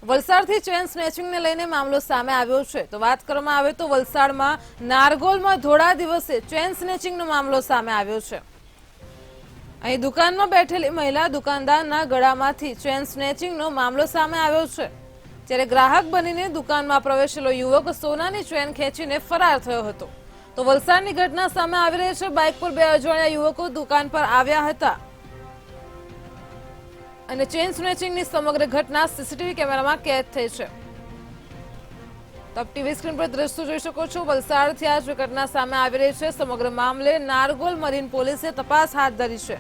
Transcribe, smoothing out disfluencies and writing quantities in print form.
વલસાડથી ચેન સ્નેચિંગને લઈને મામલો સામે આવ્યો છે તો વાત કરવામાં આવે તો વલસાડમાં નારગોલમાં ધોળા દિવસે ચેન સ્નેચિંગનો મામલો સામે આવ્યો છે। અહીં દુકાનમાં બેઠેલી મહિલા દુકાનદારના ગળામાંથી ચેન સ્નેચિંગનો મામલો સામે આવ્યો છે, જ્યારે ગ્રાહક બનીને દુકાનમાં પ્રવેશેલો યુવક સોનાની ચેન ખેંચીને ફરાર થયો હતો। તો વલસાડની ઘટના સામે આવી રહી છે। બાઇક પર બે અજાણ્યા યુવકો દુકાન પર આવ્યા હતા અને ચેન સ્નેચિંગની સમગ્ર ઘટના સીસીટીવી કેમેરામાં કેદ થઈ છે। તો ટીવી સ્ક્રીન પર દ્રશ્યો જોઈ શકો છો। વલસાડથી આ ઘટના સામે આવી રહી છે। સમગ્ર મામલે નારગોલ મરીન પોલીસે તપાસ હાથ ધરી છે।